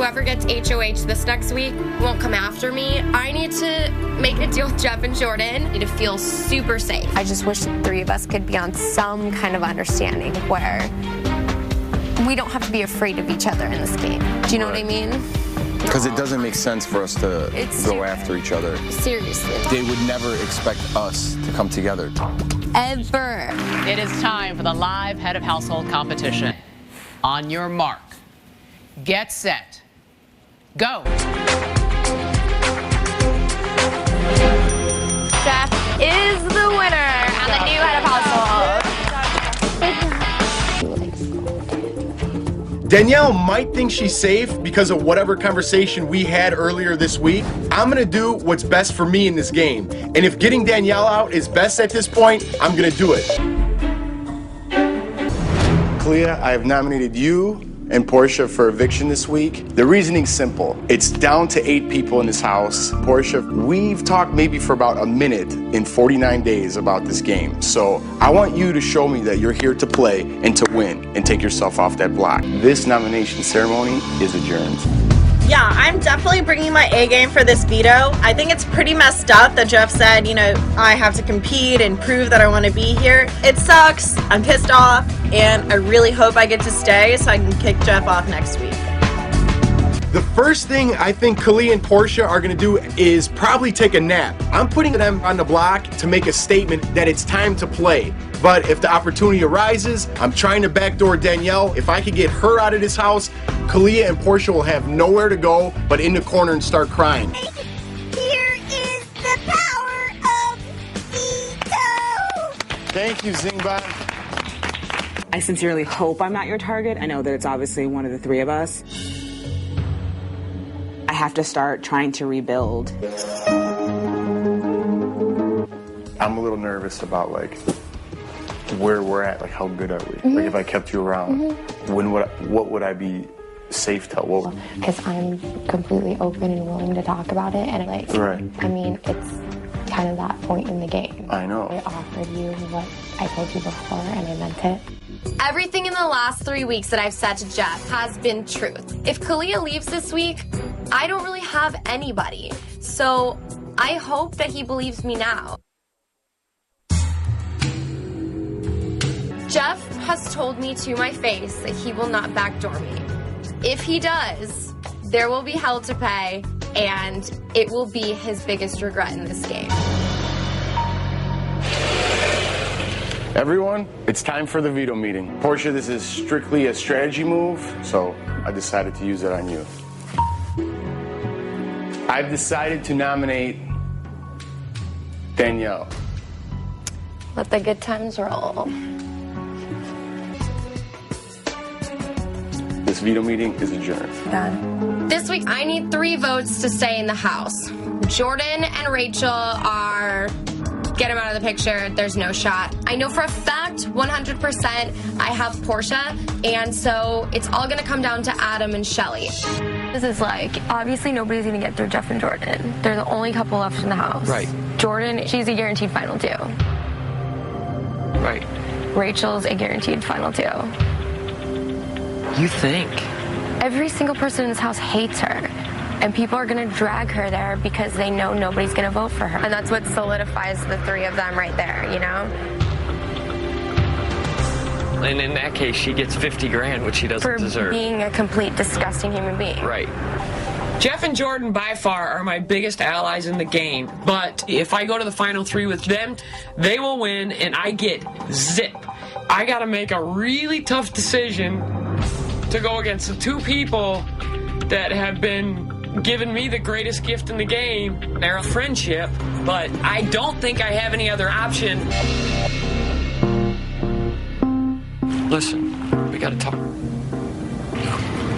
whoever gets HOH this next week won't come after me. I need to make a deal with Jeff and Jordan. I need to feel super safe. I just wish the three of us could be on some kind of understanding where we don't have to be afraid of each other in this game. Do you know what I mean? Because it doesn't make sense for us to go after each other. Seriously. They would never expect us to come together. Ever. It is time for the live head of household competition. On your mark, get set, go. Jeff is the winner and the new head of household. Danielle might think she's safe because of whatever conversation we had earlier this week. I'm gonna do what's best for me in this game. And if getting Danielle out is best at this point, I'm gonna do it. Clea, I have nominated you and Portia for eviction this week. The reasoning's simple. It's down to 8 people in this house. Portia, we've talked maybe for about a minute in 49 days about this game. So I want you to show me that you're here to play and to win and take yourself off that block. This nomination ceremony is adjourned. Yeah, I'm definitely bringing my A game for this veto. I think it's pretty messed up that Jeff said, you know, I have to compete and prove that I want to be here. It sucks. I'm pissed off, and I really hope I get to stay so I can kick Jeff off next week. The first thing I think Khalid and Portia are gonna do is probably take a nap. I'm putting them on the block to make a statement that it's time to play. But if the opportunity arises, I'm trying to backdoor Danielle. If I could get her out of this house, Kalia and Portia will have nowhere to go but in the corner and start crying. Here is the power of veto. Thank you, Zingbot. I sincerely hope I'm not your target. I know that it's obviously one of the three of us. I have to start trying to rebuild. I'm a little nervous about like where we're at, like how good are we? Like if I kept you around, what would I be safe to? Because I'm completely open and willing to talk about it, and like, Right. I mean, it's kind of that point in the game. I know. I offered you what I told you before, and I meant it. Everything in the last 3 weeks that I've said to Jeff has been truth. If Kalia leaves this week, I don't really have anybody. So I hope that he believes me now. Jeff has told me to my face that he will not backdoor me. If he does, there will be hell to pay, and it will be his biggest regret in this game. Everyone, it's time for the veto meeting. Portia, this is strictly a strategy move, so I decided to use it on you. I've decided to nominate Danielle. Let the good times roll. This veto meeting is adjourned. Done. This week, I need 3 votes to stay in the house. Jordan and Rachel are... Get them out of the picture. There's no shot. I know for a fact, 100%, I have Portia, and so it's all going to come down to Adam and Shelly. This is like, obviously nobody's going to get through Jeff and Jordan. They're the only couple left in the house. Right. Jordan, she's a guaranteed final 2. Right. Rachel's a guaranteed final 2. You think? Every single person in this house hates her. And people are going to drag her there because they know nobody's going to vote for her. And that's what solidifies the 3 of them right there, you know? And in that case, she gets 50 grand, which she doesn't deserve. For being a complete disgusting human being. Right. Jeff and Jordan by far are my biggest allies in the game, but if I go to the final 3 with them, they will win and I get zip. I gotta make a really tough decision to go against the 2 people that have been giving me the greatest gift in the game, their friendship, but I don't think I have any other option. Listen, we gotta talk.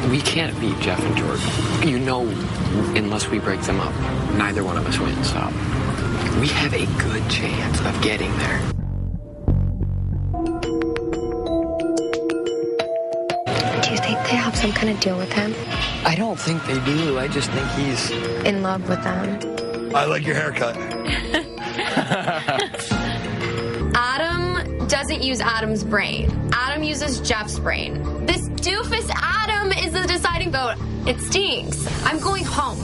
We can't beat Jeff and Jordan. You know, unless we break them up, neither one of us wins. So we have a good chance of getting there. Do you think they have some kind of deal with him? I don't think they do. I just think he's in love with them. I like your haircut. Adam doesn't use Adam's brain. Adam uses Jeff's brain. This doofus Adam is the deciding vote. It stinks. I'm going home.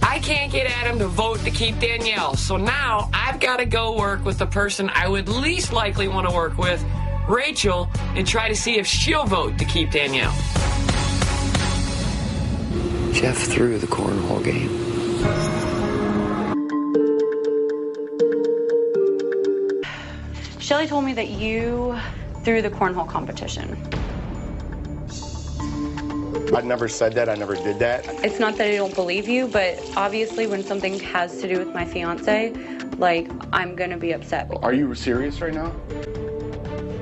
I can't get Adam to vote to keep Danielle, so now I've got to go work with the person I would least likely want to work with, Rachel, and try to see if she'll vote to keep Danielle. Jeff threw the cornhole game. Shelly told me that you threw the cornhole competition. I never said that. I never did that. It's not that I don't believe you, but obviously when something has to do with my fiance, like, I'm gonna be upset. Are you serious right now?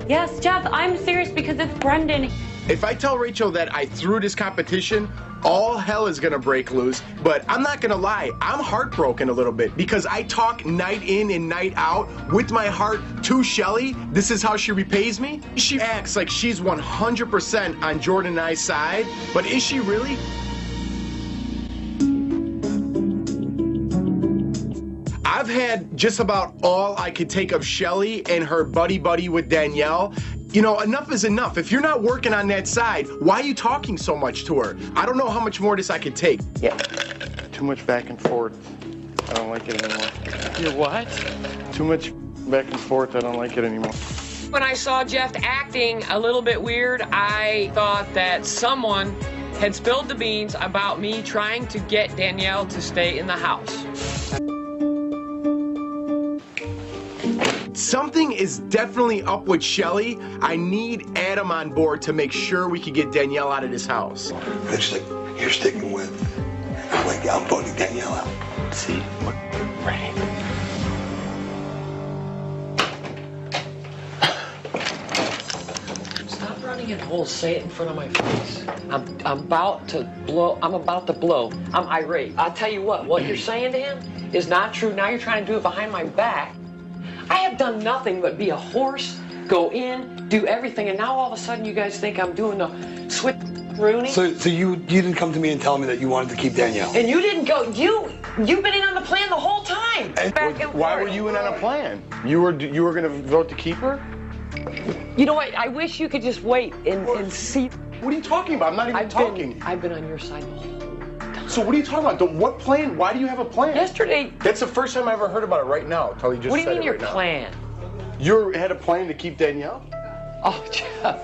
Yes, Jeff, I'm serious because it's Brendan. If I tell Rachel that I threw this competition, all hell is gonna break loose. But I'm not gonna lie, I'm heartbroken a little bit because I talk night in and night out with my heart to Shelly. This is how she repays me. She acts like she's 100% on Jordan and I's side, but is she really? I've had just about all I could take of Shelly and her buddy-buddy with Danielle. You know, enough is enough. If you're not working on that side, why are you talking so much to her? I don't know how much more this I could take. Yeah. Too much back and forth. I don't like it anymore. You're what? Too much back and forth. I don't like it anymore. When I saw Jeff acting a little bit weird, I thought that someone had spilled the beans about me trying to get Danielle to stay in the house. Something is definitely up with Shelly. I need Adam on board to make sure we can get Danielle out of this house. It's like you're sticking with, like, I'm voting Danielle out. See? Right. Stop running in holes. Say it in front of my face. I'm about to blow. I'm about to blow. I'm irate. I'll tell you what you're saying to him is not true. Now you're trying to do it behind my back. I have done nothing but be a horse, go in, do everything, and now all of a sudden you guys think I'm doing the switch Rooney? So you didn't come to me and tell me that you wanted to keep Danielle? And you didn't go. You've been in on the plan the whole time. Why were you in on a plan? You were going to vote to keep her? You know what? I wish you could just wait and see. What are you talking about? I'm not even talking. I've been on your side the whole time. So what are you talking about? What plan? Why do you have a plan? Yesterday. That's the first time I ever heard about it right now. Until you just What do you said mean it your right now. plan? You had a plan to keep Danielle? Oh, Jeff.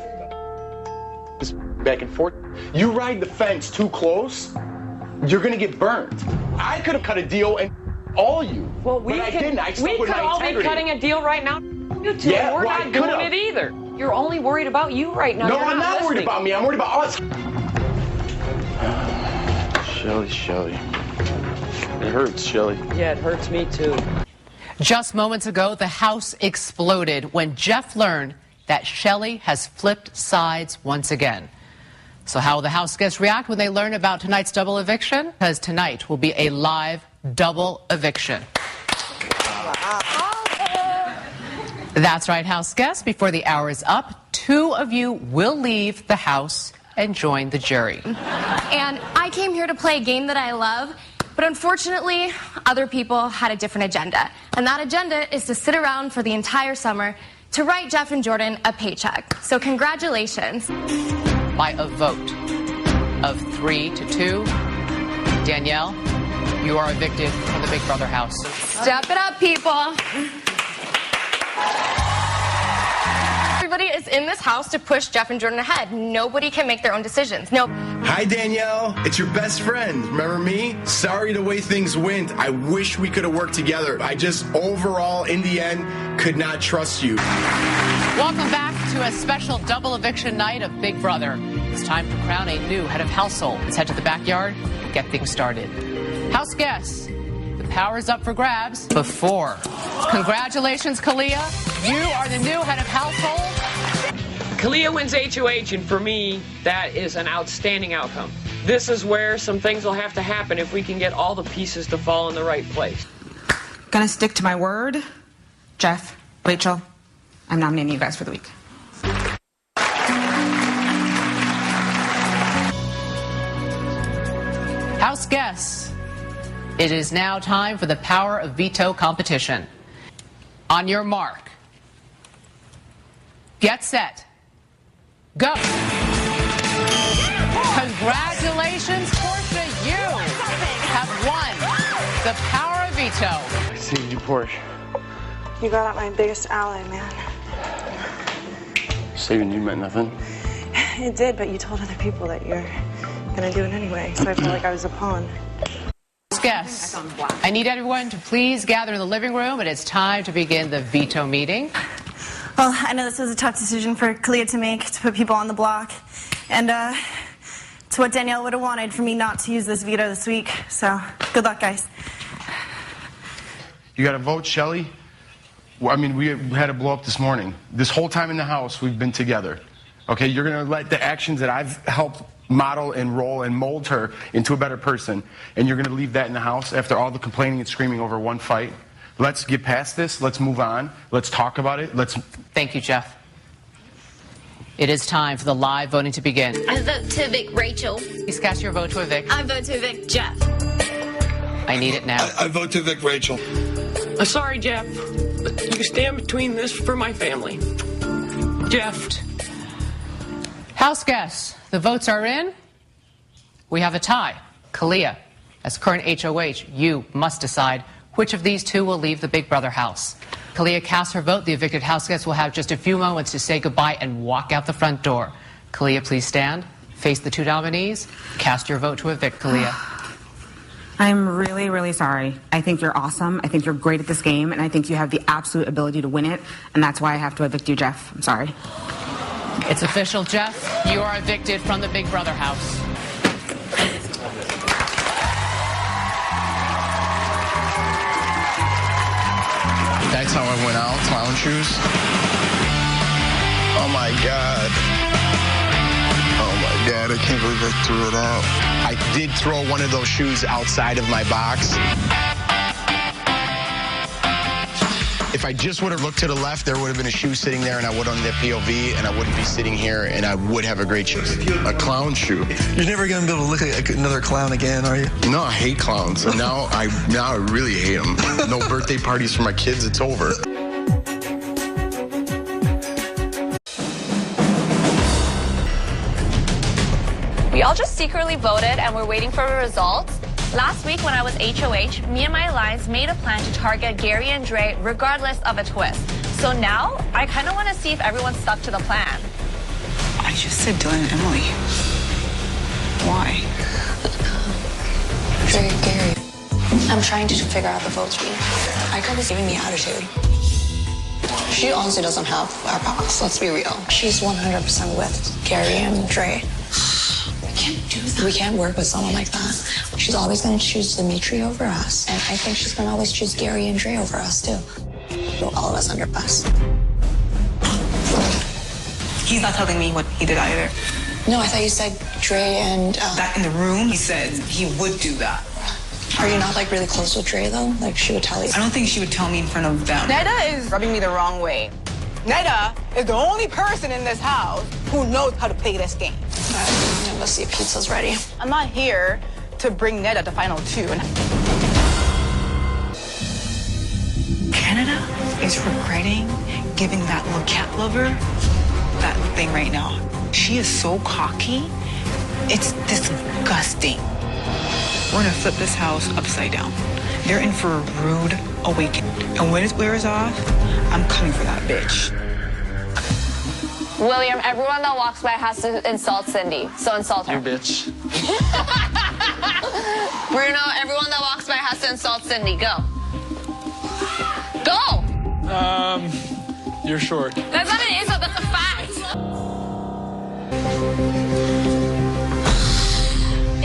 This back and forth. You ride the fence too close, you're gonna get burned. I could have cut a deal and all you. Well, but I didn't. I stuck we with could my all be integrity. cutting a deal right now. You two, Yeah, we're well, I not doing could've. it either. You're only worried about you right now. No, You're I'm not worried listening. about me. I'm worried about us. Shelly. It hurts, Shelly. Yeah, it hurts me too. Just moments ago, the house exploded when Jeff learned that Shelly has flipped sides once again. So how will the house guests react when they learn about tonight's double eviction? Because tonight will be a live double eviction. That's right, house guests. Before the hour is up, 2 of you will leave the house and join the jury. And I came here to play a game that I love, but unfortunately, other people had a different agenda. And that agenda is to sit around for the entire summer to write Jeff and Jordan a paycheck. So congratulations. By a vote of 3-2, Danielle, you are evicted from the Big Brother house. Step it up, people. Everybody is in this house to push Jeff and Jordan ahead. Nobody can make their own decisions. No. Hi, Danielle. It's your best friend. Remember me? Sorry the way things went. I wish we could have worked together. I just, overall, in the end, could not trust you. Welcome back to a special double eviction night of Big Brother. It's time to crown a new head of household. Let's head to the backyard and get things started. House guests, the power is up for grabs before. Congratulations, Kalia. You are the new head of household. Kalia wins HOH, and for me, that is an outstanding outcome. This is where some things will have to happen if we can get all the pieces to fall in the right place. Gonna stick to my word. Jeff, Rachel, I'm nominating you guys for the week. House guests, it is now time for the power of veto competition. On your mark, Get set. Go. Congratulations, Portia. You have won the power of veto. I saved you, Porsche. You got out my biggest ally, man. Saving you meant nothing. It did, but you told other people that you're gonna do it anyway, so I felt like I was a pawn. Guests, I need everyone to please gather in the living room, and it's time to begin the veto meeting. Well, I know this was a tough decision for Kalia to make, to put people on the block. And it's what Danielle would have wanted for me not to use this veto this week. So, good luck, guys. You got to vote, Shelly? Well, I mean, we had a blow up this morning. This whole time in the house, we've been together. Okay, you're going to let the actions that I've helped model and roll and mold her into a better person, and you're going to leave that in the house after all the complaining and screaming over one fight? Let's get past this. Let's move on. Let's talk about it. Thank you, Jeff. It is time for the live voting to begin. I vote to evict Rachel. Please cast your vote to evict. I vote to evict Jeff. I need it now. I vote to evict Rachel. Sorry, Jeff. You stand between this for my family. Jeff. House guests, the votes are in. We have a tie. Kalia, as current HOH, you must decide which of these two will leave the Big Brother house. Kalia casts her vote. The evicted house guests will have just a few moments to say goodbye and walk out the front door. Kalia, please stand. Face the two nominees. Cast your vote to evict Kalia. I'm really, really sorry. I think you're awesome. I think you're great at this game, and I think you have the absolute ability to win it, and that's why I have to evict you, Jeff. I'm sorry. It's official, Jeff. You are evicted from the Big Brother house. That's how I went out, clown shoes. Oh my God. Oh my God, I can't believe I threw it out. I did throw one of those shoes outside of my box. If I just would have looked to the left, there would have been a shoe sitting there, and I would have done the POV, and I wouldn't be sitting here, and I would have a great shoe. A clown shoe. You're never going to be able to look at another clown again, are you? No, I hate clowns. And now I really hate them. No birthday parties for my kids. It's over. We all just secretly voted, and we're waiting for the results. Last week when I was HOH, me and my alliance made a plan to target Gary and Dre regardless of a twist. So now, I kind of want to see if everyone stuck to the plan. I just said Dylan and Emily. Why? Dre, Gary, I'm trying to figure out the votes for you. I got this giving me attitude. She honestly doesn't have our box, let's be real. She's 100% with Gary and Dre. We can't work with someone like that. She's always going to choose Dimitri over us. And I think she's going to always choose Gary and Dre over us, too. All of us under bus. He's not telling me what he did either. No, I thought you said Dre and... That in the room, he said he would do that. Are you not, like, really close with Dre, though? Like, she would tell you? I don't think she would tell me in front of them. Neda is rubbing me the wrong way. Neda is the only person in this house who knows how to play this game. Let's see if pizza's ready. I'm not here to bring Neda to Final 2. Canada is regretting giving that little cat lover that thing right now. She is so cocky. It's disgusting. We're gonna flip this house upside down. They're in for a rude awakening. And when it wears off, I'm coming for that bitch. William, everyone that walks by has to insult Cindy, so insult her. You bitch. Bruno, everyone that walks by has to insult Cindy. Go. Go! You're short. That's not an insult, that's a fact.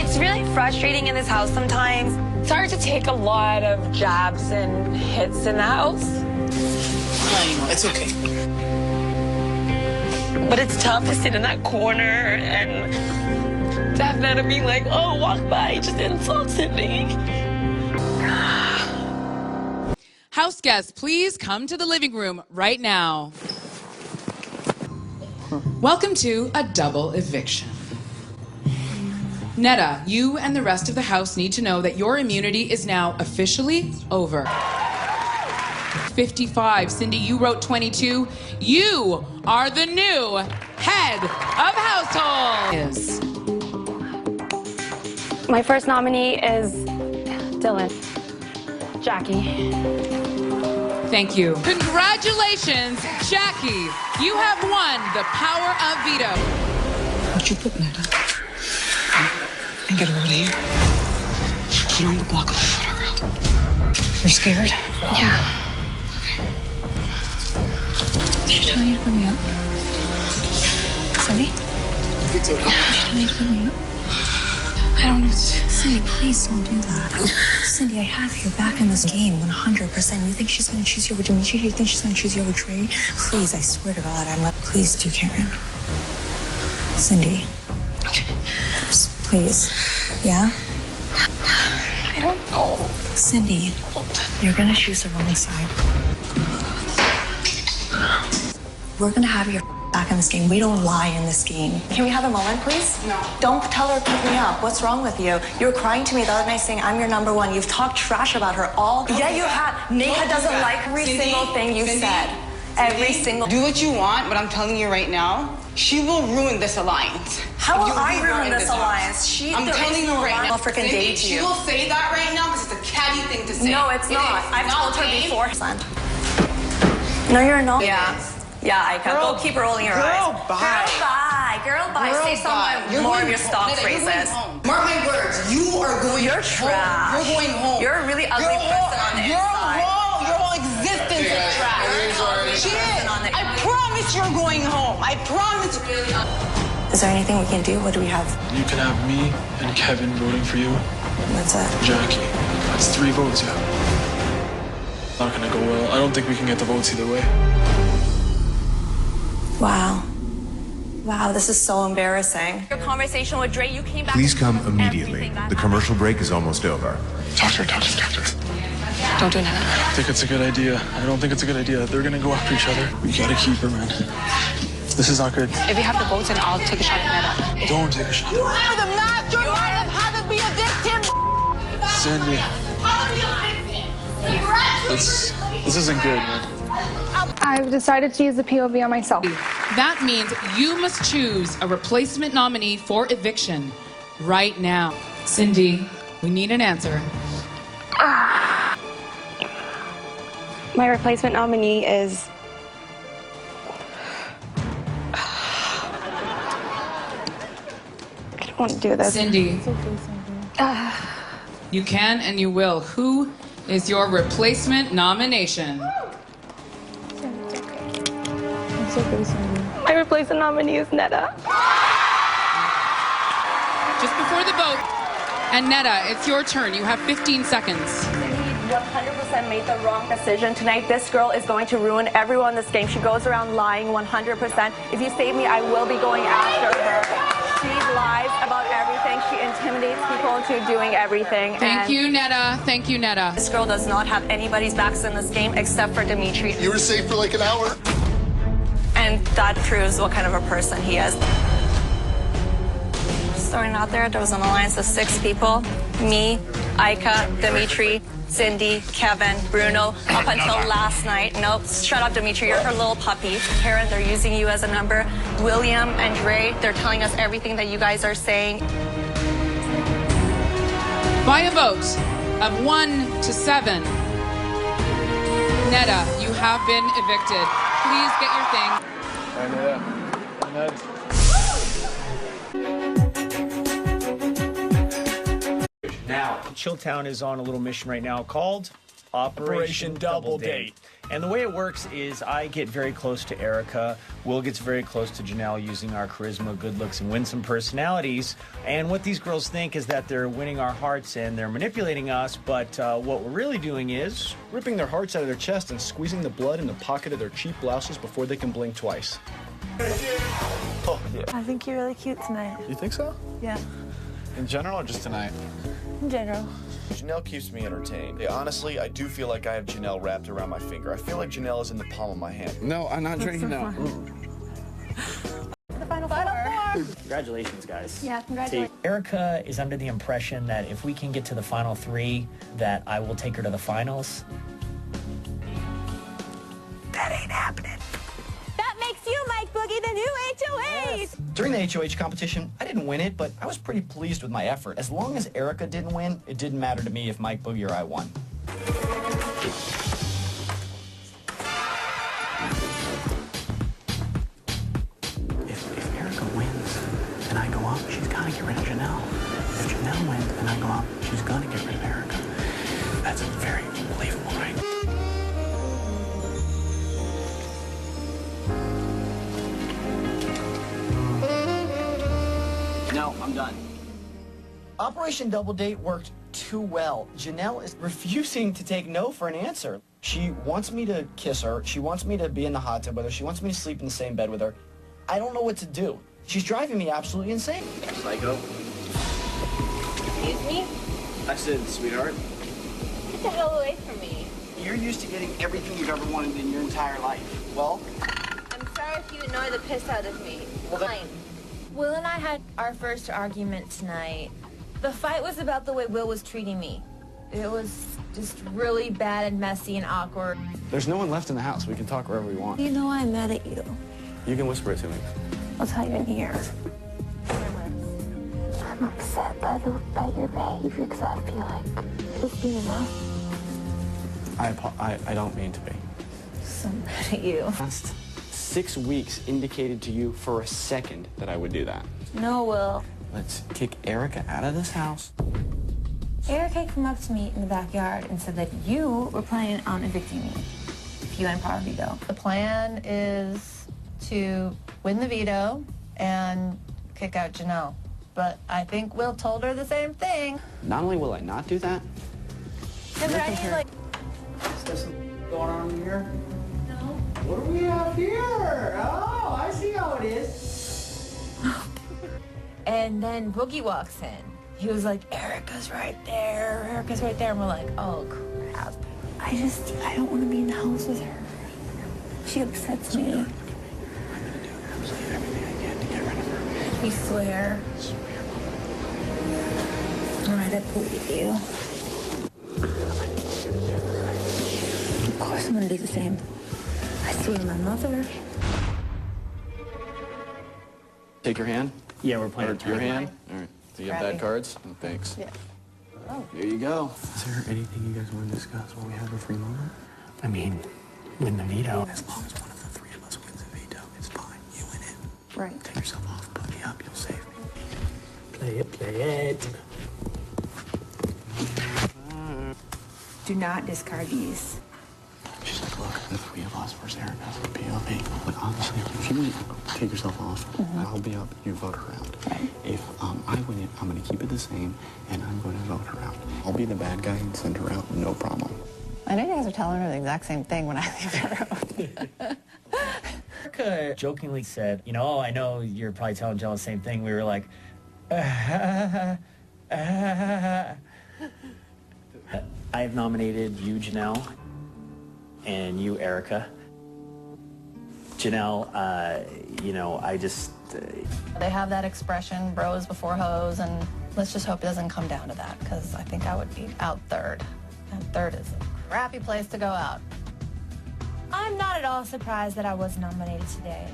It's really frustrating in this house sometimes. It's hard to take a lot of jabs and hits in the house. I know, it's okay. But it's tough to sit in that corner and to have Neda be like, oh, walk by, just insult Cindy. House guests, please come to the living room right now. Welcome to a double eviction. Neda, you and the rest of the house need to know that your immunity is now officially over. 55. Cindy, you wrote 22. You are the new head of household. My first nominee is Dylan. Jackie. Thank you. Congratulations, Jackie. You have won the power of veto. Would you put Netta and get her out of here? Put her on the block of the photo. You're scared? Yeah. Did she tell you to put me up? Cindy? Did she tell you to put me up? I don't know. Cindy, please don't do that. Cindy, I have your back in this game 100%. You think she's going to choose you over Dimitri? You think she's going to choose you over Trey? Please, I swear to God, I'm not. Please do, Karen. Cindy. Please. Yeah? I don't know. Cindy, you're going to choose the wrong side. We're going to have your back in this game. We don't lie in this game. Can we have a moment, please? No. Don't tell her to pick me up. What's wrong with you? You were crying to me the other night saying I'm your number one. You've talked trash about her all. Yeah, you have. Nathan doesn't like every single thing you said. Every single. Do what you want, but I'm telling you right now, she will ruin this alliance. How will I ruin this alliance? I'm telling you right now. Freaking date She you. will say that right now because it's a catty thing to say. No, it's not. I've told her before. No, you're not. Yeah, I can. Go keep rolling your eyes. Girl, bye. Girl, bye. Say some more of your stock phrases. Mark my words. You are going. You're trash. You're going home. You're a really ugly person on the inside. Your whole existence is trash. She is. I promise you're going home. I promise. Is there anything we can do? What do we have? You can have me and Kevin voting for you. That's it. Jackie. That's 3 votes, yeah. Not gonna go well. I don't think we can get the votes either way. Wow. Wow, this is so embarrassing. Your conversation with Dre, you came back. Please come immediately. The commercial break is almost over. Doctor. Don't do that. I think it's a good idea. I don't think it's a good idea. They're gonna go after each other. We gotta keep her, man. This is not good. If you have the votes, then I'll take a shot at Netta. Don't take a shot. You are the mastermind of how to be a victim. Cindy. This isn't good, man. I've decided to use the POV on myself. That means you must choose a replacement nominee for eviction right now. Cindy, we need an answer. My replacement nominee is... I don't want to do this. Cindy, you can and you will. Who is your replacement nomination? My replacement nominee is Netta. Just before the vote. And Netta, it's your turn. You have 15 seconds. 100% made the wrong decision tonight. This girl is going to ruin everyone in this game. She goes around lying 100%. If you save me, I will be going after her. She lies about everything. She intimidates people into doing everything. Thank you, Netta. Thank you, Netta. This girl does not have anybody's backs in this game except for Dimitri. You were safe for like an hour. And that proves what kind of a person he is. Just throwing it out there was an alliance of 6 people. Me, Aika, Dimitri, Cindy, Kevin, Bruno, up until last night. Nope, shut up, Dimitri, you're her little puppy. Karen, they're using you as a number. William and Dre, they're telling us everything that you guys are saying. By a vote of 1 to 7, Netta, you have been evicted. Please get your thing. Now, Chilltown is on a little mission right now called Operation Double Date. And the way it works is I get very close to Erica, Will gets very close to Janelle using our charisma, good looks, and winsome personalities. And what these girls think is that they're winning our hearts and they're manipulating us, but what we're really doing is ripping their hearts out of their chest and squeezing the blood in the pocket of their cheap blouses before they can blink twice. Oh, yeah. I think you're really cute tonight. You think so? Yeah, In general or just tonight? in general. Janelle keeps me entertained. Hey, honestly, I do feel like I have Janelle wrapped around my finger. I feel like Janelle is in the palm of my hand. No, I'm not drinking now. The final four. Congratulations, guys. Yeah, congratulations. Erica is under the impression that if we can get to the final 3, that I will take her to the finals. That ain't happening. That makes you Mike Boogie the new HOH! Yes. During the HOH competition, I didn't win it, but I was pretty pleased with my effort. As long as Erica didn't win, it didn't matter to me if Mike Boogie or I won. If Erica wins and I go up, she's got to get rid of Janelle. If Janelle wins and I go up, she's going to get rid of Erica. That's very believable, right? No, I'm done. Operation Double Date worked too well. Janelle is refusing to take no for an answer. She wants me to kiss her. She wants me to be in the hot tub with her. She wants me to sleep in the same bed with her. I don't know what to do. She's driving me absolutely insane. Psycho. Excuse me? I said, sweetheart. Get the hell away from me. You're used to getting everything you've ever wanted in your entire life. Well, I'm sorry if you annoy the piss out of me. Well, Fine. Will and I had our first argument tonight. The fight was about the way Will was treating me. It was just really bad and messy and awkward. there's no one left in the house. We can talk wherever we want. You know I'm mad at you. You can whisper it to me. I'll tell you in here. I'm upset by your behavior because I feel like it's been enough. I don't mean to be. So mad at you. Last 6 weeks indicated to you for a second that I would do that. No, Will. Let's kick Erica out of this house. Erica came up to me in the backyard and said that you were planning on evicting me if you and Power veto. The plan is to win the veto and kick out Janelle. But I think Will told her the same thing. Not only will I not do that, Yeah, but I need, like... is there something going on here? No. What do we have here? Oh, I see how it is. And then Boogie walks in. He was like, Erica's right there. Erica's right there. And we're like, oh, crap. I don't want to be in the house with her. She upsets me. I'm gonna do absolutely everything I can to get rid of her. You swear? All right, I believe you. Of course I'm gonna do the same. I swear to my mother. Take your hand. Yeah, we're playing. Your hand. All right. Do you have bad cards? Oh, thanks. Yeah. Oh. Here you go. Is there anything you guys want to discuss while we have a free moment? I mean, win the veto. As long as one of the three of us wins the veto, it's fine. You win it. Right. Take yourself off. Put me up. You'll save me. Play it, play it. Do not discard these. She's like, look, the three of us versus Erica for POV. But honestly, if you win, take yourself off. I'll be up. You vote her out. If I win it, I'm going to keep it the same, and I'm going to vote her out. I'll be the bad guy and send her out. No problem. I know you guys are telling her the exact same thing when I leave her out. Erica jokingly said, you know, oh, I know you're probably telling Jill the same thing. We were like, I have nominated you, Janelle, and you, Erica. Janelle, you know, I just... They have that expression, bros before hoes, and let's just hope it doesn't come down to that, because I think I would be out third. And third is a crappy place to go out. I'm not at all surprised that I was nominated today.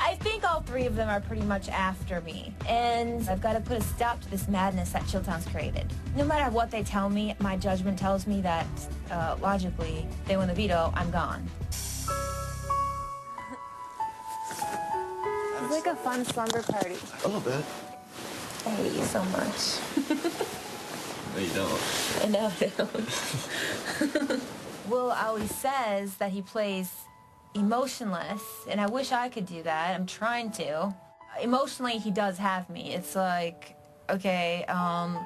I think all three of them are pretty much after me, and I've got to put a stop to this madness that Chilltown's created. No matter what they tell me, my judgment tells me that, logically, they win the veto, I'm gone. It's like a fun slumber party. A little bit. I hate you so much. No, you don't. I know I don't. Will always says that he plays emotionless, and I wish I could do that. I'm trying to. Emotionally, he does have me. It's like, okay, I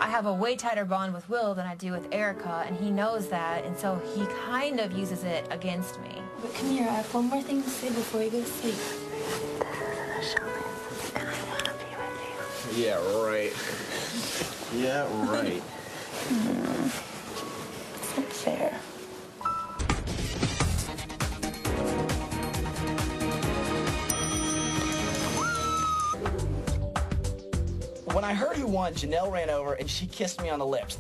have a way tighter bond with Will than I do with Erica, and he knows that, and so he kind of uses it against me. But come here, I have one more thing to say before you go to sleep. This isn't a show, and I want to be with you. Yeah, right. Yeah, right. It's not fair. When I heard who won, Janelle ran over and she kissed me on the lips.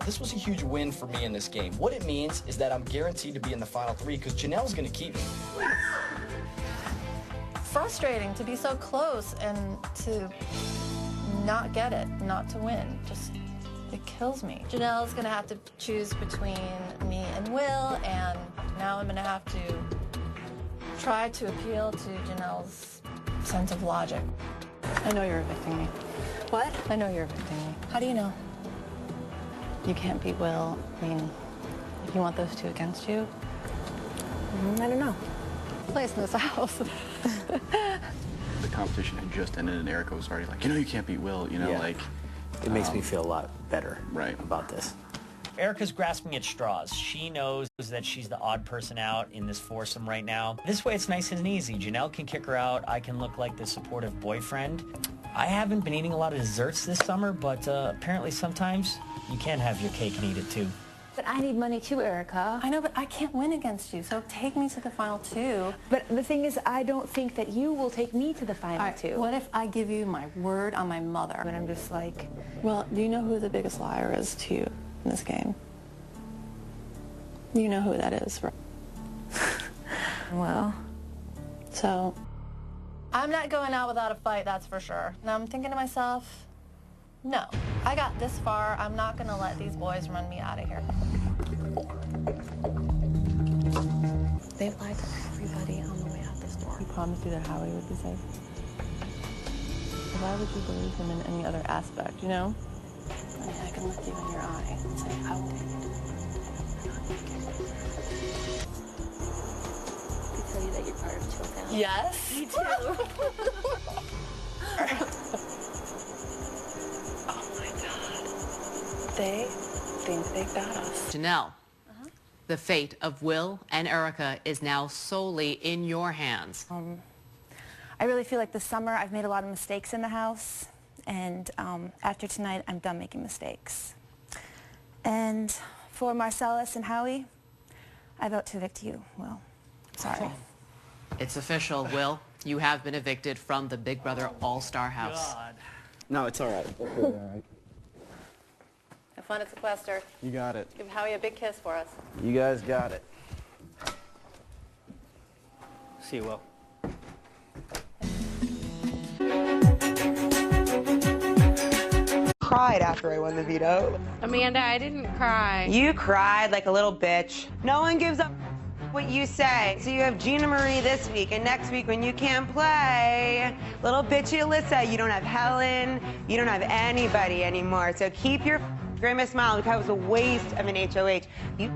This was a huge win for me in this game. What it means is that I'm guaranteed to be in the final 3 because Janelle's going to keep me. Frustrating to be so close and to not get it, not to win. Just, it kills me. Janelle's going to have to choose between me and Will, and now I'm going to have to try to appeal to Janelle's sense of logic. I know you're evicting me. What? I know you're evicting me. How do you know? You can't beat Will. I mean, you want those two against you? I don't know. Place in this house. The competition had just ended and Erica was already like, you know, you can't beat Will, you know, Yeah. like. It makes me feel a lot better right about this. Erica's grasping at straws. She knows that she's the odd person out in this foursome right now. This way it's nice and easy. Janelle can kick her out. I can look like the supportive boyfriend. I haven't been eating a lot of desserts this summer, but apparently sometimes you can have your cake and eat it too. But I need money too, Erica. I know, but I can't win against you, so take me to the final 2. But the thing is, I don't think that you will take me to the final 2. What if I give you my word on my mother? And I'm just like, well, do you know who the biggest liar is to you in this game? You know who that is, right? Well. So, I'm not going out without a fight, that's for sure. And I'm thinking to myself, no, I got this far. I'm not going to let these boys run me out of here. They've lied to everybody on the way out this door. He promised you that Howie would be safe. Why would you believe him in any other aspect, you know? I mean, I can look you in your eye and say, I will take it. I tell you that you're part of Chilltown. Yes. Me too. They think they got us. Janelle, the fate of Will and Erica is now solely in your hands. I really feel like this summer I've made a lot of mistakes in the house, and after tonight I'm done making mistakes. And for Marcellus and Howie, I vote to evict you, Will. Sorry. It's official, Will. You have been evicted from the Big Brother All-Star House. God. No, it's all right. It's all right. Have fun at sequester. You got it. Give Howie a big kiss for us. You guys got it. See you, Will. Cried after I won the veto. Amanda, I didn't cry. You cried like a little bitch. No one gives up what you say. So you have Gina Marie this week, and next week when you can't play, little bitchy Alyssa, you don't have Helen, you don't have anybody anymore. So keep your grimace smile, because it was a waste of an HOH. You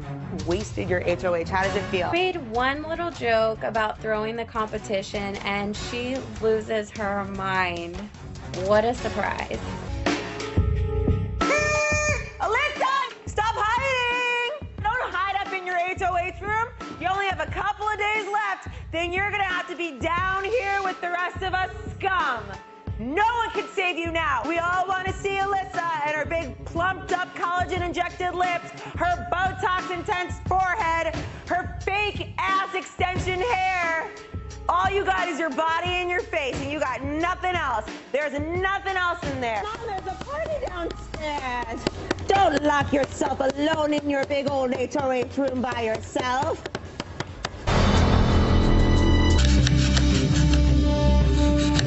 wasted your HOH. How does it feel? Made one little joke about throwing the competition and she loses her mind. What a surprise. Alyssa, stop hiding! Don't hide up in your HOH room. You only have a couple of days left. Then you're gonna have to be down here with the rest of us scum. No one can save you now. We all want to see Alyssa and her big plumped up collagen injected lips, her Botox intense forehead, her fake ass extension hair. All you got is your body and your face, and you got nothing else. There's nothing else in there. Mom, there's a party downstairs. Don't lock yourself alone in your big old HOH room by yourself.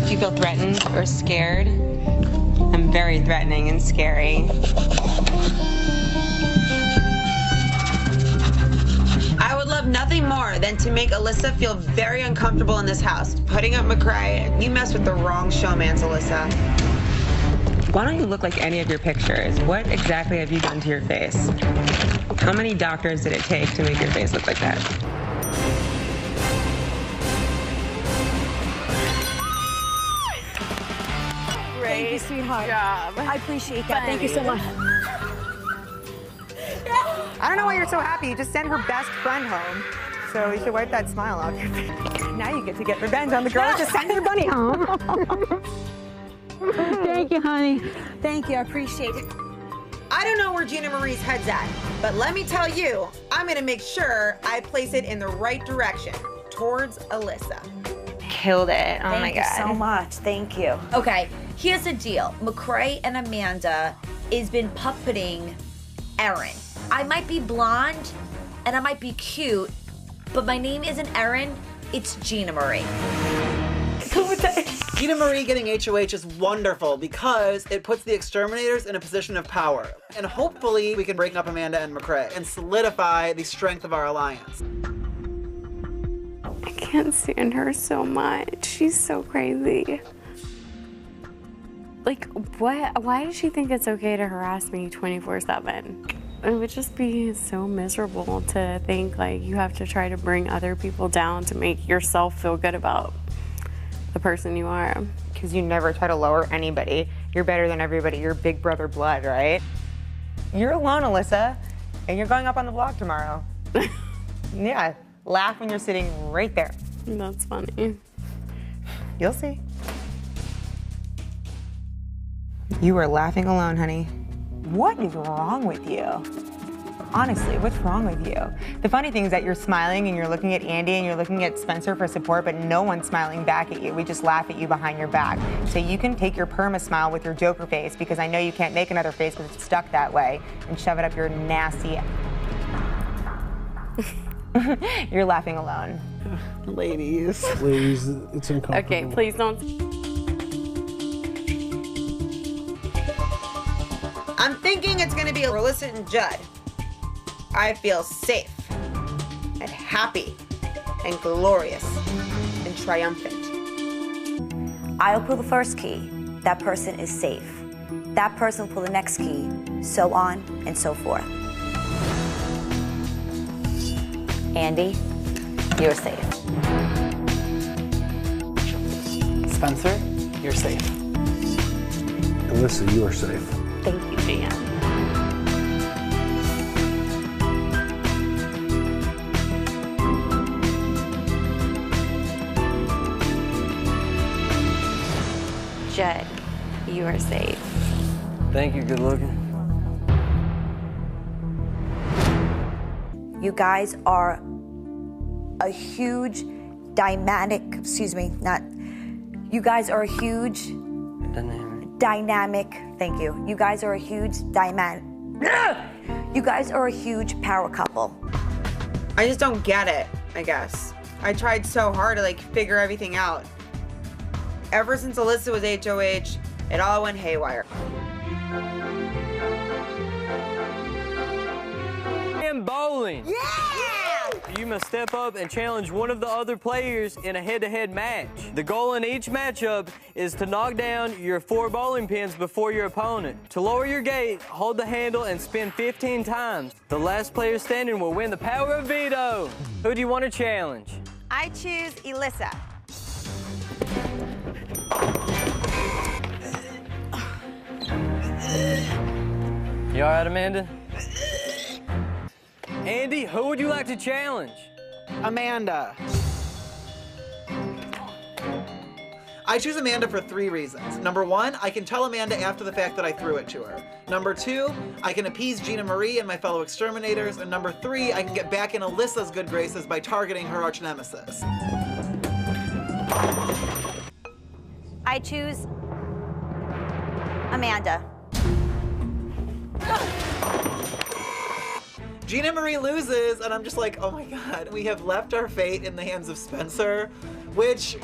Do you feel threatened or scared? I'm very threatening and scary. I would love nothing more than to make Alyssa feel very uncomfortable in this house. Putting up McCray, you messed with the wrong showmans, Alyssa. Why don't you look like any of your pictures? What exactly have you done to your face? How many doctors did it take to make your face look like that? Thank you, sweetheart. I appreciate that. Thank you so much. I don't know why you're so happy. You just sent her best friend home. So you should wipe that smile off your face. Now you get to get revenge on the girl that just sent your bunny home. Thank you, honey. Thank you. I appreciate it. I don't know where Gina Marie's head's at, but let me tell you, I'm gonna make sure I place it in the right direction, towards Alyssa. Killed it. Oh my God. Thank you so much. Thank you. Okay, here's the deal. McCray and Amanda has been puppeting Erin. I might be blonde and I might be cute, but my name isn't Erin, it's Gina Marie. Gina Marie getting HOH is wonderful because it puts the exterminators in a position of power. And hopefully we can break up Amanda and McCrae and solidify the strength of our alliance. I can't stand her so much. She's so crazy. Like, what? Why does she think it's okay to harass me 24/7? It would just be so miserable to think like you have to try to bring other people down to make yourself feel good about the person you are. Because you never try to lower anybody. You're better than everybody. You're big brother blood, right? You're alone, Alyssa, and you're going up on the block tomorrow. Yeah, laugh when you're sitting right there. That's funny. You'll see. You are laughing alone, honey. What is wrong with you? Honestly, what's wrong with you? The funny thing is that you're smiling and you're looking at Andy and you're looking at Spencer for support, but no one's smiling back at you. We just laugh at you behind your back. So you can take your perma smile with your Joker face, because I know you can't make another face because it's stuck that way, and shove it up your nasty... You're laughing alone. Ladies. Ladies, it's uncomfortable. Okay, please don't. I'm thinking it's gonna be Alyssa and Judd. I feel safe and happy and glorious and triumphant. I'll pull the first key. That person is safe. That person will pull the next key, so on and so forth. Andy, you're safe. Spencer, you're safe. Alyssa, you are safe. Thank you, Jan. Judd, you are safe. Thank you, good looking. You guys are a huge you guys are a huge dynamic, thank you. You guys are a huge you guys are a huge power couple. I just don't get it, I guess. I tried so hard to like figure everything out. Ever since Alyssa was HOH, it all went haywire. And bowling. Yeah! You must step up and challenge one of the other players in a head-to-head match. The goal in each matchup is to knock down your 4 bowling pins before your opponent. To lower your gate, hold the handle and spin 15 times. The last player standing will win the power of veto. Who do you want to challenge? I choose Alyssa. You all right, Amanda? Andy, who would you like to challenge? Amanda. I choose Amanda for 3 reasons. Number 1, I can tell Amanda after the fact that I threw it to her. Number 2, I can appease Gina Marie and my fellow exterminators. And number 3, I can get back in Alyssa's good graces by targeting her arch nemesis. I choose Amanda. Gina Marie loses, and I'm just like, oh my god, we have left our fate in the hands of Spencer, which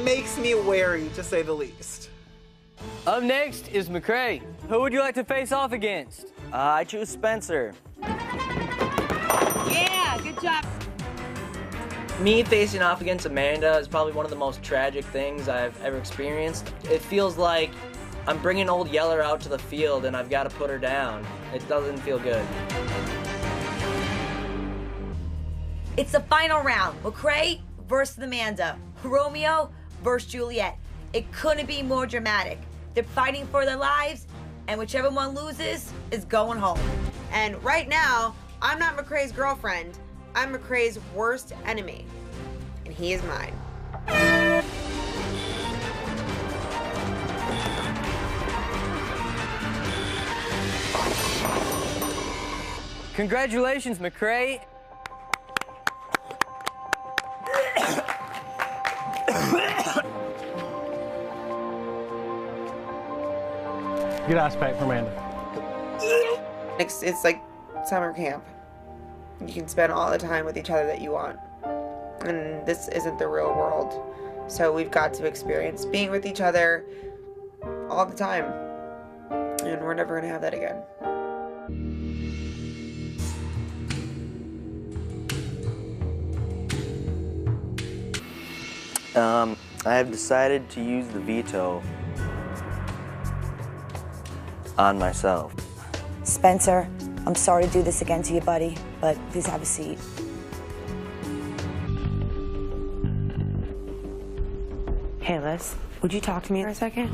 makes me wary, to say the least. Up next is McCrae. Who would you like to face off against? I choose Spencer. Yeah, good job. Me facing off against Amanda is probably one of the most tragic things I've ever experienced. It feels like I'm bringing old Yeller out to the field and I've got to put her down. It doesn't feel good. It's the final round. McCrae versus Amanda. Romeo versus Juliet. It couldn't be more dramatic. They're fighting for their lives, and whichever one loses is going home. And right now, I'm not McCrae's girlfriend. I'm McCrae's worst enemy. And he is mine. Congratulations, McCrae. Good ass pack for Amanda. It's like summer camp. You can spend all the time with each other that you want. And this isn't the real world. So we've got to experience being with each other all the time. And we're never going to have that again. I have decided to use the veto on myself. Spencer, I'm sorry to do this again to you, buddy, but please have a seat. Hey, Liz, would you talk to me for a second?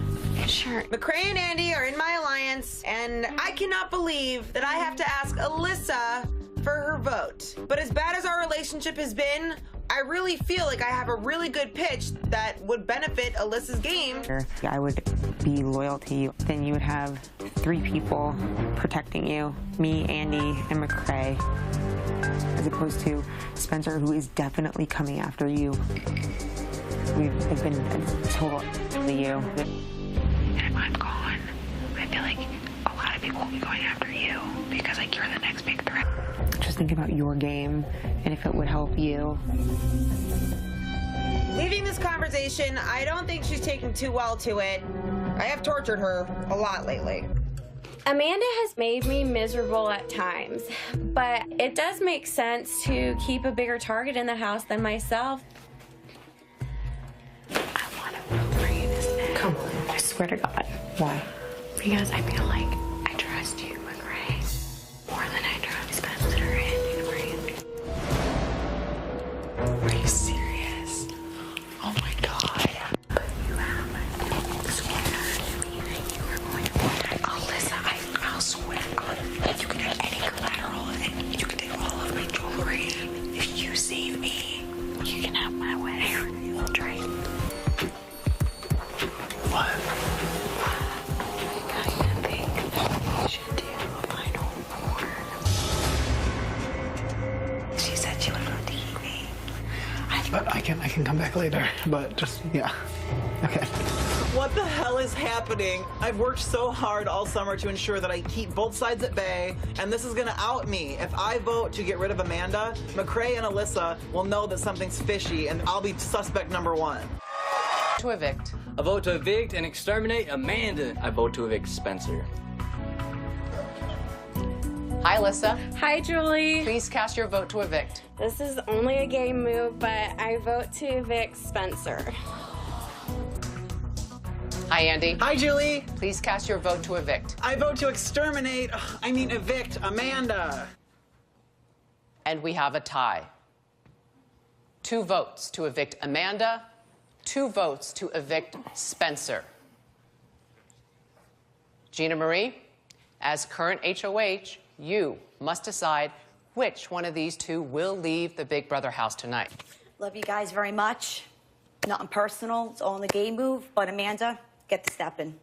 Sure. McCrae and Andy are in my alliance, and I cannot believe that I have to ask Alyssa for her vote. But as bad as our relationship has been, I really feel like I have a really good pitch that would benefit Alyssa's game. I would be loyal to you. Then you would have 3 people protecting you, me, Andy, and McCrae, as opposed to Spencer, who is definitely coming after you. We've been a total to you. And if I'm gone, I feel like a lot of people will be going after you because like you're the next big threat. Just think about your game and if it would help you. Leaving this conversation, I don't think she's taken too well to it. I have tortured her a lot lately. Amanda has made me miserable at times, but it does make sense to keep a bigger target in the house than myself. I want to vote for you this day. Come on, I swear to God. Why? Because I feel like I trust you, McCrae, more than I trust Spencer and Marie. Are you serious? Oh my God. But you have sworn to me that you are going to protect Alyssa. I'll swear on it. You can have any collateral and you can take all of my jewelry. If you save me, you can have my wedding trade. What? I kinda think that we should do a final war. She said she would love to eat me. But I can come back later. But just, yeah. Okay. What the hell is happening? I've worked so hard all summer to ensure that I keep both sides at bay, and this is gonna out me. If I vote to get rid of Amanda, McCrae and Alyssa will know that something's fishy, and I'll be suspect number 1. To evict. I vote to evict and exterminate Amanda. I vote to evict Spencer. Hi, Alyssa. Hi, Julie. Please cast your vote to evict. This is only a game move, but I vote to evict Spencer. Hi, Andy. Hi, Julie. Please cast your vote to evict. I vote to evict Amanda. And we have a tie. 2 votes to evict Amanda, 2 votes to evict Spencer. Gina Marie, as current HOH, you must decide which one of these 2 will leave the Big Brother house tonight. Love you guys very much. Nothing personal, it's all in the game move, but Amanda, get to stepping.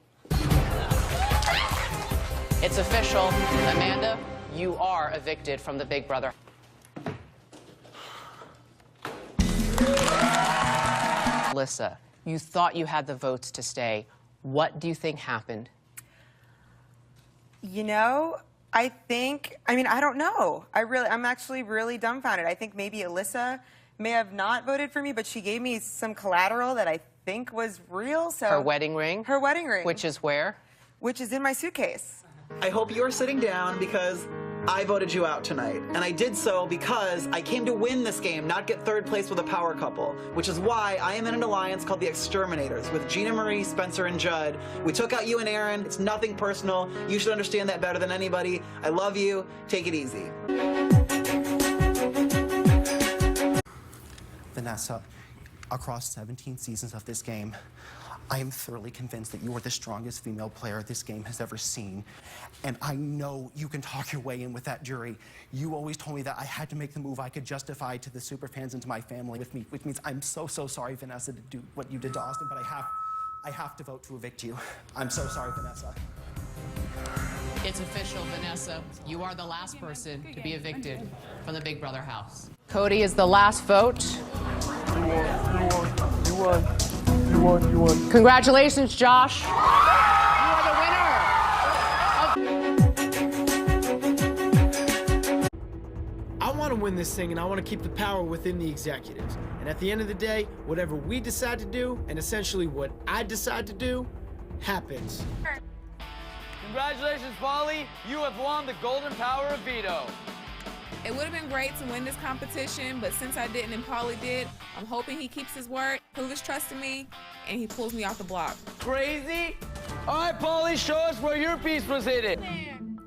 It's official. Amanda, you are evicted from the Big Brother. Alyssa, you thought you had the votes to stay. What do you think happened? You know, I don't know. I'm actually really dumbfounded. I think maybe Alyssa may have not voted for me, but she gave me some collateral that I think was real. So Her wedding ring? Her wedding ring. Which is where? Which is in my suitcase. I hope you are sitting down because I voted you out tonight. And I did so because I came to win this game, not get 3rd place with a power couple, which is why I am in an alliance called the Exterminators with Gina Marie, Spencer, and Judd. We took out you and Aaron. It's nothing personal. You should understand that better than anybody. I love you. Take it easy. Vanessa, across 17 seasons of this game, I am thoroughly convinced that you are the strongest female player this game has ever seen. And I know you can talk your way in with that jury. You always told me that I had to make the move I could justify to the superfans and to my family with me, which means I'm so sorry, Vanessa, to do what you did to Austin, but I have to vote to evict you. I'm so sorry, Vanessa. It's official, Vanessa. You are the last person to be evicted from the Big Brother house. Cody is the last vote. You won. Congratulations, Josh. You are the winner. want to win this thing, and I want to keep the power within the executives. And at the end of the day, whatever we decide to do, and essentially what I decide to do, happens. Congratulations, Paulie. You have won the golden power of veto. It would have been great to win this competition, but since I didn't and Paulie did, I'm hoping he keeps his word, proves his trust in me, and he pulls me off the block. Crazy? All right, Paulie, show us where your piece was hidden.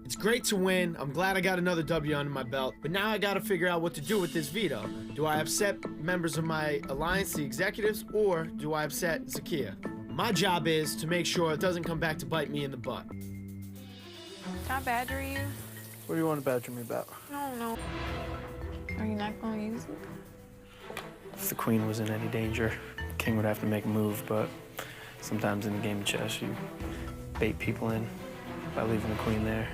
It's great to win. I'm glad I got another W under my belt, but now I gotta figure out what to do with this veto. Do I upset members of my alliance, the executives, or do I upset Zakia? My job is to make sure it doesn't come back to bite me in the butt. Can I badger you? What do you want to badger me about? I don't know. Are you not going to use it? If the queen was in any danger, the king would have to make a move, but sometimes in the game of chess, you bait people in by leaving the queen there.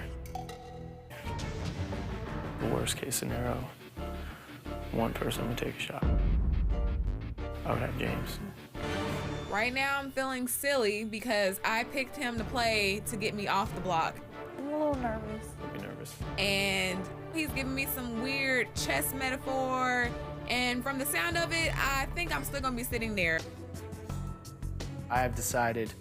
The worst case scenario, one person would take a shot. I would have James. Right now, I'm feeling silly because I picked him to play to get me off the block. I'm a little nervous. Be nervous. And he's giving me some weird chess metaphor. And from the sound of it, I think I'm still gonna be sitting there. I have decided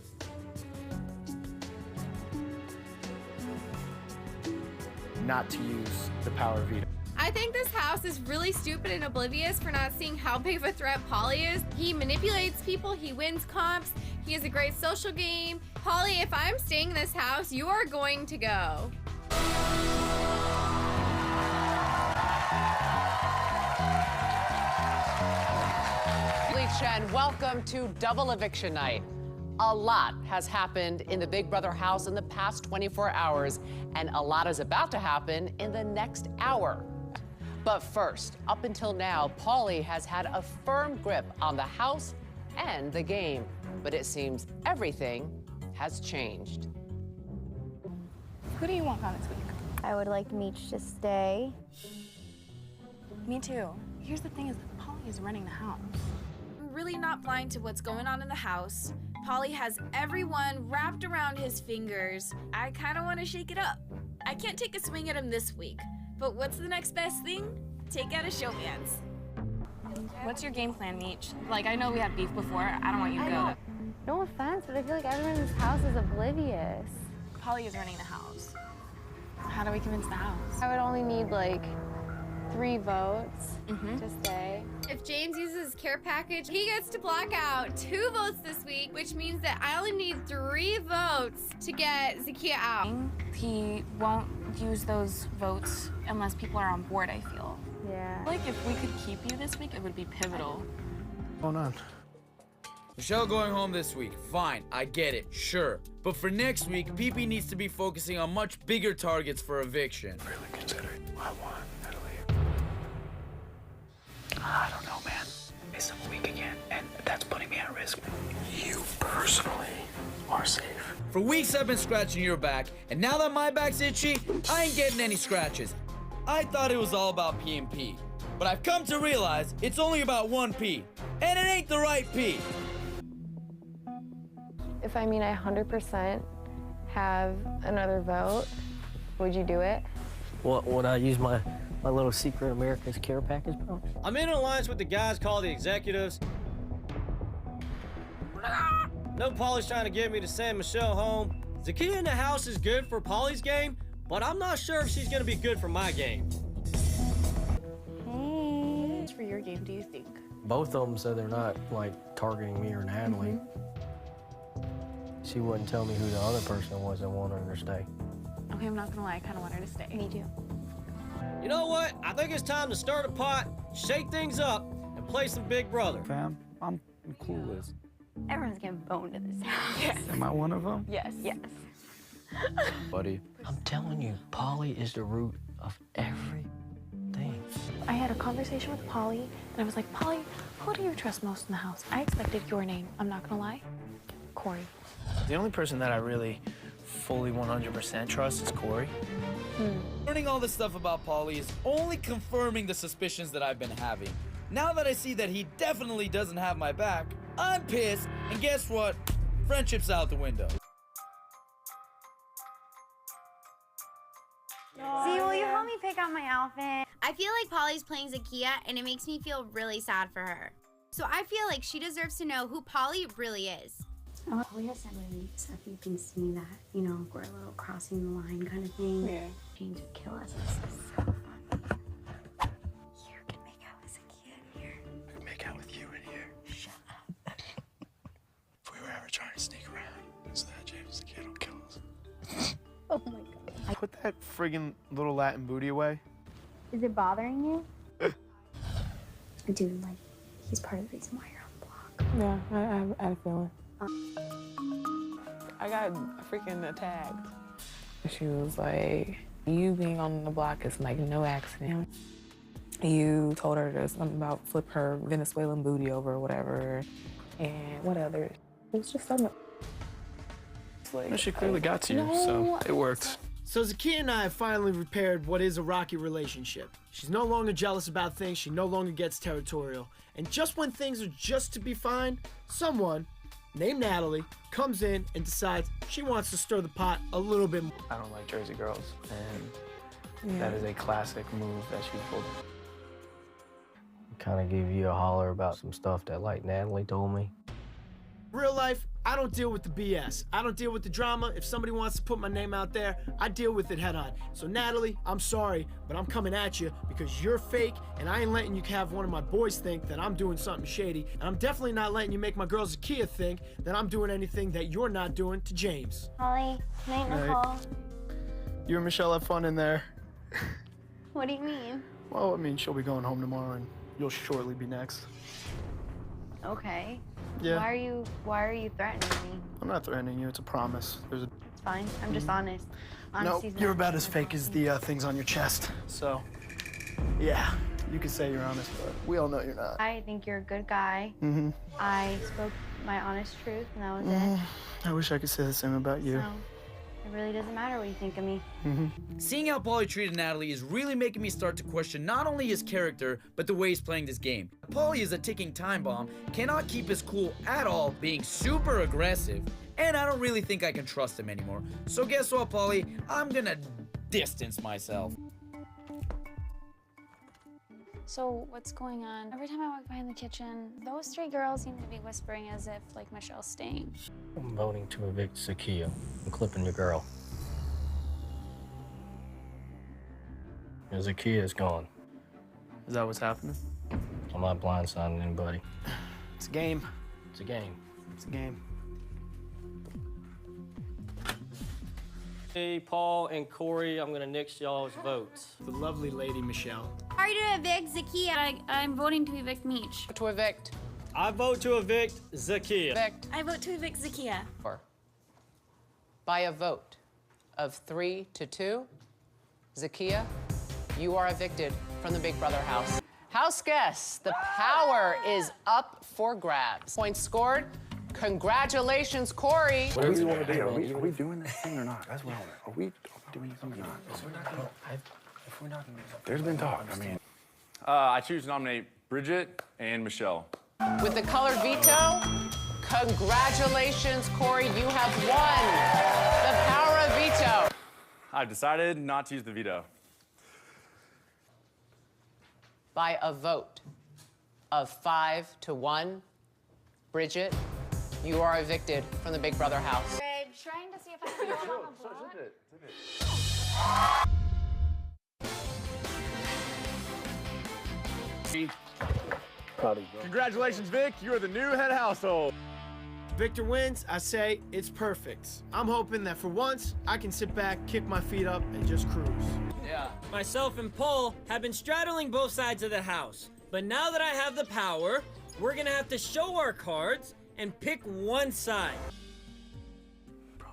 not to use the power of veto. I think this house is really stupid and oblivious for not seeing how big of a threat Paulie is. He manipulates people, he wins comps, he has a great social game. Paulie, if I'm staying in this house, you are going to go. Lee Chen, welcome to Double Eviction Night. A lot has happened in the Big Brother house in the past 24 hours, and a lot is about to happen in the next hour. But first, up until now, Paulie has had a firm grip on the house and the game. But it seems everything has changed. Who do you want on this week? I would like Meech to stay. Me too. Here's the thing is that Paulie is running the house. I'm really not blind to what's going on in the house. Paulie has everyone wrapped around his fingers. I kind of want to shake it up. I can't take a swing at him this week, but what's the next best thing? Take out a showman's. What's your game plan, Meech? Like, I know we had beef before. I don't want you to go. No offense, but I feel like everyone in this house is oblivious. Paulie is running the house. How do we convince the house? I would only need like 3 votes to stay. If James uses his care package, he gets to block out 2 votes this week, which means that I only need 3 votes to get Zakia out. He won't use those votes unless people are on board, I feel. Yeah. Like, if we could keep you this week, it would be pivotal. What's going on? Michelle going home this week. Fine, I get it, sure. But for next week, PP needs to be focusing on much bigger targets for eviction. Really consider it. I want her to leave. I don't know, man. It's a week again, and that's putting me at risk. You personally are safe. For weeks I've been scratching your back, and now that my back's itchy, I ain't getting any scratches. I thought it was all about P&P, but I've come to realize it's only about 1 P, and it ain't the right P. If I 100% have another vote, would you do it? What, would I use my little secret America's care package, bro? I'm in alliance with the guys called the executives. No, Paulie's trying to get me to send Michelle home. Zakia in the house is good for Paulie's game, but I'm not sure if she's gonna be good for my game. Hey. For your game, do you think? Both of them said they're not, like, targeting me or Natalie. She wouldn't tell me who the other person was that wanted her to stay. Okay, I'm not gonna lie, I kind of want her to stay. Me too. You know what? I think it's time to stir the pot, shake things up, and play some Big Brother. Fam, I'm clueless. Everyone's getting boned in this house. Yes. Am I one of them? Yes. Yes. Buddy, I'm telling you, Paulie is the root of everything. I had a conversation with Paulie, and I was like, Paulie, who do you trust most in the house? I expected your name. I'm not gonna lie. Corey. The only person that I really fully 100% trust is Corey. Learning all this stuff about Paulie is only confirming the suspicions that I've been having. Now that I see that he definitely doesn't have my back, I'm pissed, and guess what? Friendship's out the window. No, Z, will you help me pick out my outfit? I feel like Polly's playing Zakiya, and it makes me feel really sad for her. So I feel like she deserves to know who Polly really is. Polly has said when Sophie thinks to me that, you know, we're a little crossing the line kind of thing. Yeah. James would kill us. This is so fun. You can make out with Zakiya in here. Make out with you in here. Shut up. If we were ever trying to sneak around, so that James the kid will kill us. Oh my god. Put that friggin' little Latin booty away. Is it bothering you? Dude, like, he's part of the reason why you're on the block. Yeah, I had a feeling. I got freaking attacked. She was like, you being on the block is like no accident. You told her there's something about flip her Venezuelan booty over or whatever. And what other? It was just something. Like, well, she clearly got to you, so it worked. So Zakiya and I have finally repaired what is a rocky relationship. She's no longer jealous about things, she no longer gets territorial. And just when things are just to be fine, someone named Natalie comes in and decides she wants to stir the pot a little bit more. I don't like Jersey girls, and that is a classic move that she pulled. Kind of give you a holler about some stuff that, like, Natalie told me. Real life, I don't deal with the BS. I don't deal with the drama. If somebody wants to put my name out there, I deal with it head on. So Natalie, I'm sorry, but I'm coming at you because you're fake, and I ain't letting you have one of my boys think that I'm doing something shady, and I'm definitely not letting you make my girl Zakiya think that I'm doing anything that you're not doing to James. Polly, night, Nicole. You and Michelle have fun in there. What do you mean? Well, I mean, she'll be going home tomorrow, and you'll shortly be next. Okay. Yeah. Why are you threatening me? I'm not threatening you. It's a promise. It's fine. I'm just honest. No, Honesty's you're not about as fake as the things on your chest. So, yeah, you can say you're honest, but we all know you're not. I think you're a good guy. Mm-hmm. I spoke my honest truth, and that was it. I wish I could say the same about you. So, it really doesn't matter what you think of me. Seeing how Paulie treated Natalie is really making me start to question not only his character, but the way he's playing this game. Paulie is a ticking time bomb, cannot keep his cool at all, being super aggressive, and I don't really think I can trust him anymore. So guess what, Paulie? I'm gonna distance myself. So what's going on? Every time I walk by in the kitchen, those three girls seem to be whispering as if, like, Michelle's staying. I'm voting to evict Zakiya. I'm clipping your girl. And Zakiya is gone. Is that what's happening? I'm not blindsiding anybody. It's a game. It's a game. It's a game. Hey, Paul and Corey, I'm gonna nix y'all's votes. The lovely lady Michelle. Sorry to evict Zakiya. I'm voting to evict Meech. To evict. I vote to evict Zakiya. Evict. I vote to evict Zakiya. By a vote of 3-2, Zakiya, you are evicted from the Big Brother house. House guests, the power is up for grabs. Points scored. Congratulations, Corey. What do we want to do? Are we doing this thing or not? That's what I want. Are we doing something or not? If we're not, there's been talk. I mean, I choose to nominate Bridget and Michelle. With the color veto, congratulations, Corey. You have won the power of veto. I've decided not to use the veto. By a vote of 5-1, Bridget, you are evicted from the Big Brother house. I'm trying to see if I can go on the block. Congratulations, Vic. You are the new head household. Victor wins, I say it's perfect. I'm hoping that for once, I can sit back, kick my feet up, and just cruise. Yeah. Myself and Paul have been straddling both sides of the house. But now that I have the power, we're gonna have to show our cards and pick one side. bro,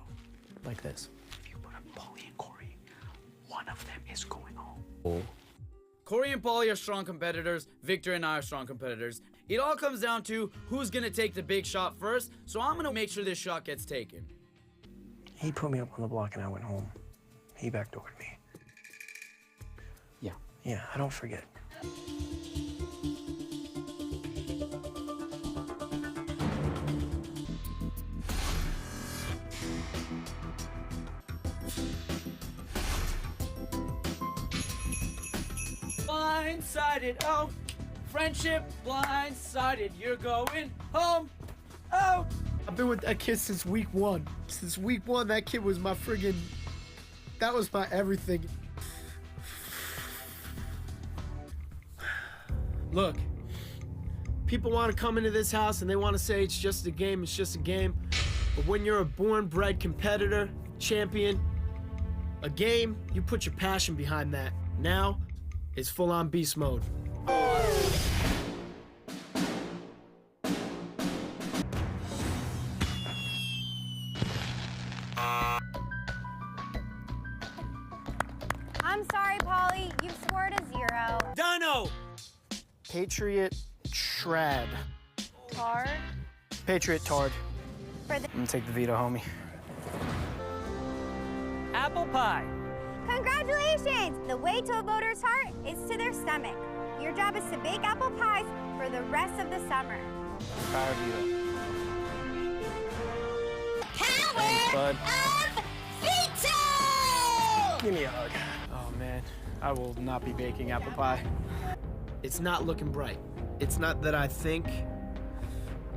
like this. If you put up Paulie and Corey, one of them is going home. Corey and Paulie are strong competitors. Victor and I are strong competitors. It all comes down to who's gonna take the big shot first, so I'm gonna make sure this shot gets taken. He put me up on the block and I went home. He backdoored me. Yeah, I don't forget. blindsided. Oh, friendship blindsided. You're going home. Oh. I've been with that kid since week 1. Since week 1, that kid was my friggin'... That was my everything. Look, people want to come into this house and they want to say it's just a game, it's just a game. But when you're a born-bred competitor, champion, a game, you put your passion behind that. Now, it's full-on beast mode. I'm sorry, Polly. You've scored a 0. Dono! Patriot Trad. Tard. Patriot Tard. For the I'm gonna take the veto, homie. Apple pie. Congratulations! The way to a voter's heart is to their stomach. Your job is to bake apple pies for the rest of the summer. Power veto. Power Bud. of veto! Give me a hug. Oh man, I will not be baking apple pie. It's not looking bright. It's not that I think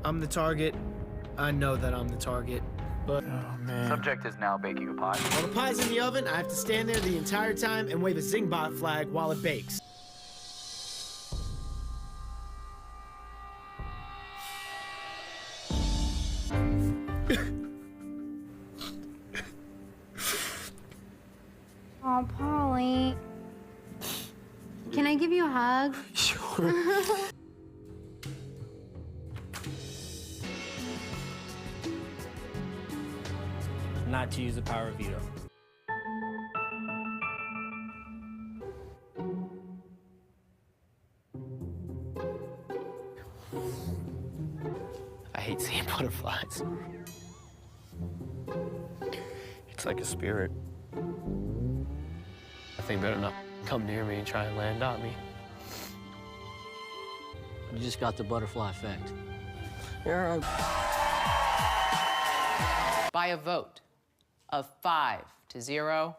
I'm the target. I know that I'm the target, but oh man. Subject is now baking a pie. While the pie's in the oven, I have to stand there the entire time and wave a Zingbot flag while it bakes. Oh, Polly. Can I give you a hug? Sure. Not to use the power of veto. I hate seeing butterflies. It's like a spirit. I think better not come near me and try and land on me. You just got the butterfly effect. By a vote of 5-0,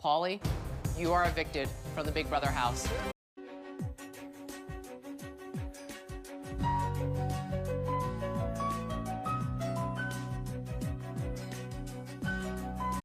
Pauly, you are evicted from the Big Brother house.